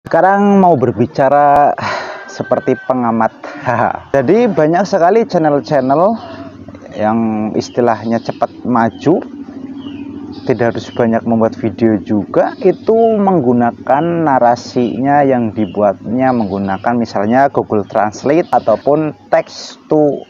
Sekarang mau berbicara seperti pengamat. Jadi banyak sekali channel-channel yang istilahnya cepat maju, tidak harus banyak membuat video juga, itu menggunakan narasinya yang dibuatnya menggunakan misalnya Google Translate ataupun text to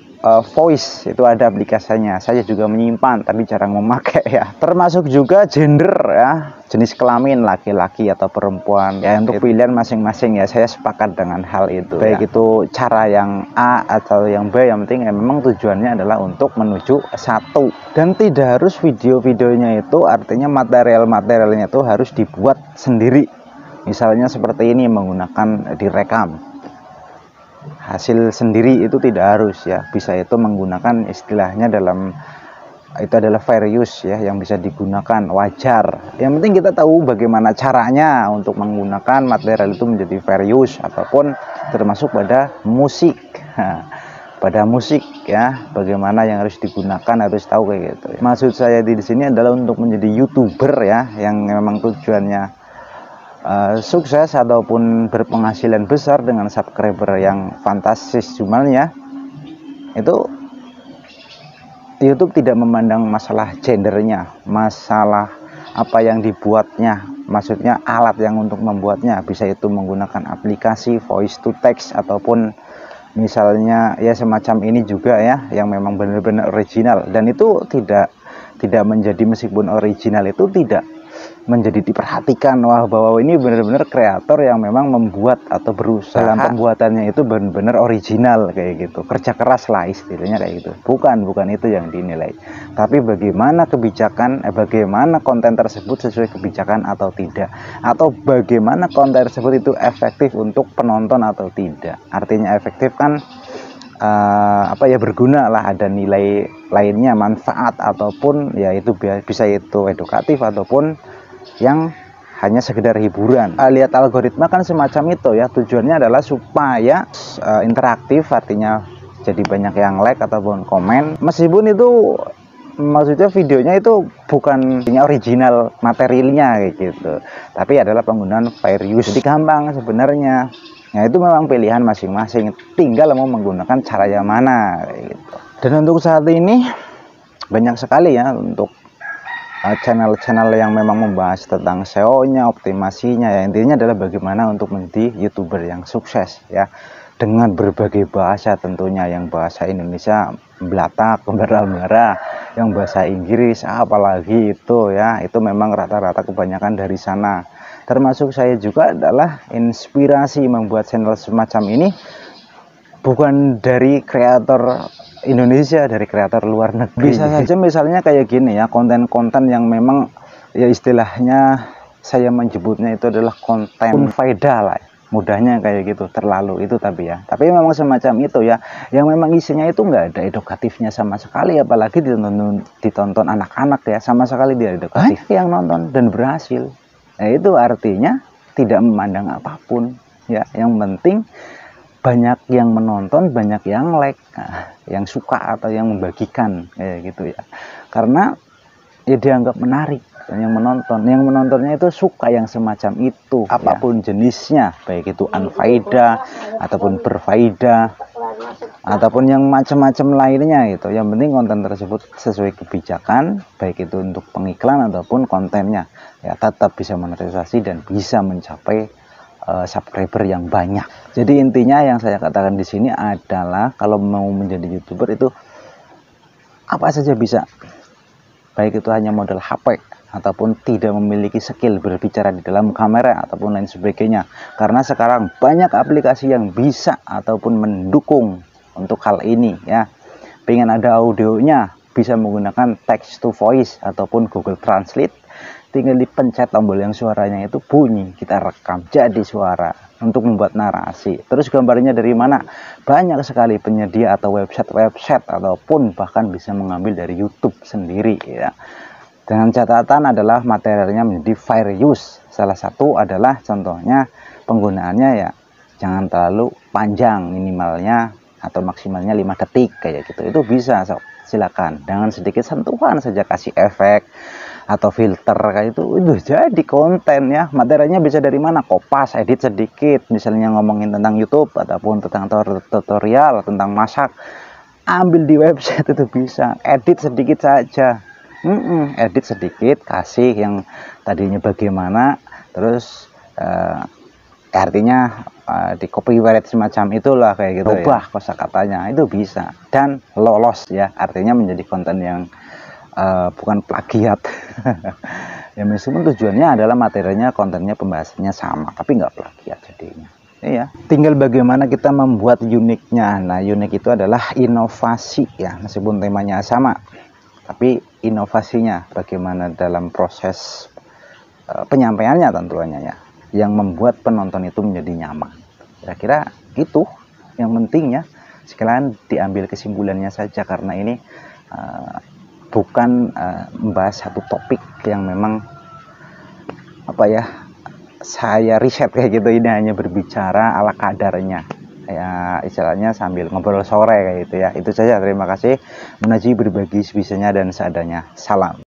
voice. Itu ada aplikasinya, saya juga menyimpan tapi jarang memakai ya. Termasuk juga gender ya, jenis kelamin laki-laki atau perempuan ya, untuk pilihan masing-masing ya. Saya sepakat dengan hal itu, baik itu cara yang A atau yang B, yang penting ya memang tujuannya adalah untuk menuju satu. Dan tidak harus video-videonya itu, artinya material-materialnya itu harus dibuat sendiri. Misalnya seperti ini, menggunakan direkam hasil sendiri, itu tidak harus ya. Bisa itu menggunakan istilahnya dalam itu adalah fair use ya, yang bisa digunakan wajar. Yang penting kita tahu bagaimana caranya untuk menggunakan material itu menjadi fair use, ataupun termasuk pada musik. Pada musik ya, bagaimana yang harus digunakan, harus tahu kayak gitu. Maksud saya di sini adalah untuk menjadi YouTuber ya, yang memang tujuannya sukses ataupun berpenghasilan besar dengan subscriber yang fantastis jumlahnya. Itu YouTube tidak memandang masalah gendernya, masalah apa yang dibuatnya, maksudnya alat yang untuk membuatnya. Bisa itu menggunakan aplikasi voice to text ataupun misalnya ya semacam ini juga ya, yang memang benar-benar original. Dan itu tidak menjadi, meskipun original itu tidak menjadi diperhatikan, wah bahwa ini benar-benar kreator yang memang membuat atau berusaha dalam pembuatannya itu benar-benar original kayak gitu, kerja keras lah istilahnya kayak gitu. Bukan itu yang dinilai, tapi bagaimana kebijakan, bagaimana konten tersebut sesuai kebijakan atau tidak, atau bagaimana konten tersebut itu efektif untuk penonton atau tidak. Artinya efektif kan berguna lah, ada nilai lainnya, manfaat, ataupun ya itu bisa itu edukatif ataupun yang hanya sekedar hiburan. Lihat algoritma kan semacam itu ya, tujuannya adalah supaya interaktif, artinya jadi banyak yang like ataupun komen, meskipun itu maksudnya videonya itu bukan original materialnya kayak gitu, tapi adalah penggunaan fair use. Jadi gampang sebenarnya. Nah itu memang pilihan masing-masing, tinggal mau menggunakan cara yang mana kayak gitu. Dan untuk saat ini banyak sekali ya untuk channel-channel yang memang membahas tentang SEO-nya, optimasinya ya. Intinya adalah bagaimana untuk menjadi YouTuber yang sukses ya, dengan berbagai bahasa tentunya, yang bahasa Indonesia belatak, berbara, yang bahasa Inggris apalagi itu ya, itu memang rata-rata kebanyakan dari sana. Termasuk saya juga adalah inspirasi membuat channel semacam ini bukan dari kreator Indonesia, dari kreator luar negeri. Bisa saja misalnya kayak gini ya, konten-konten yang memang ya istilahnya saya menyebutnya itu adalah konten unfaedah lah, mudahnya kayak gitu, terlalu itu tapi ya. Tapi memang semacam itu ya, yang memang isinya itu nggak ada edukatifnya sama sekali, apalagi ditonton anak-anak ya, sama sekali tidak edukatif yang nonton dan berhasil. Nah itu artinya tidak memandang apapun ya, yang penting banyak yang menonton, banyak yang like, yang suka atau yang membagikan kayak gitu ya, karena ya dianggap menarik. Dan yang menontonnya itu suka yang semacam itu, apapun jenisnya, baik itu unfaedah ataupun berfaedah ataupun yang macam-macam lainnya itu. Yang penting konten tersebut sesuai kebijakan, baik itu untuk pengiklan ataupun kontennya ya, tetap bisa monetisasi dan bisa mencapai subscriber yang banyak. Jadi intinya yang saya katakan di sini adalah kalau mau menjadi YouTuber itu apa saja bisa, baik itu hanya modal HP ataupun tidak memiliki skill berbicara di dalam kamera ataupun lain sebagainya. Karena sekarang banyak aplikasi yang bisa ataupun mendukung untuk hal ini ya. Pengen ada audionya, bisa menggunakan text to voice ataupun Google Translate, tinggal dipencet tombol yang suaranya itu bunyi, kita rekam jadi suara untuk membuat narasi. Terus gambarnya dari mana? Banyak sekali penyedia atau website ataupun bahkan bisa mengambil dari YouTube sendiri ya. Dengan catatan adalah materialnya menjadi fair use. Salah satu adalah contohnya penggunaannya ya jangan terlalu panjang, minimalnya atau maksimalnya 5 detik kayak gitu. Itu bisa, silakan dengan sedikit sentuhan saja, kasih efek atau filter kayak itu jadi konten ya. Materinya bisa dari mana? Kopas, edit sedikit, misalnya ngomongin tentang YouTube ataupun tentang tutorial tentang masak, ambil di website itu bisa, edit sedikit saja. Edit sedikit, kasih yang tadinya bagaimana, terus artinya di copyright semacam itulah kayak gitu, rubah kosakatanya, itu bisa dan lolos ya, artinya menjadi konten yang bukan plagiat. Ya meskipun tujuannya adalah materinya, kontennya, pembahasannya sama, tapi nggak plagiat jadinya. Iya, tinggal bagaimana kita membuat uniknya. Nah, unik itu adalah inovasi ya, meskipun temanya sama, tapi inovasinya bagaimana dalam proses penyampaiannya tentunya ya, yang membuat penonton itu menjadi nyaman. Kira-kira itu yang penting ya. Sekalian diambil kesimpulannya saja, karena ini bukan membahas satu topik yang memang apa ya, saya riset kayak gitu. Ini hanya berbicara ala kadarnya ya, istilahnya sambil ngobrol sore kayak gitu ya. Itu saja, terima kasih. Munaji berbagi sebisanya dan seadanya. Salam.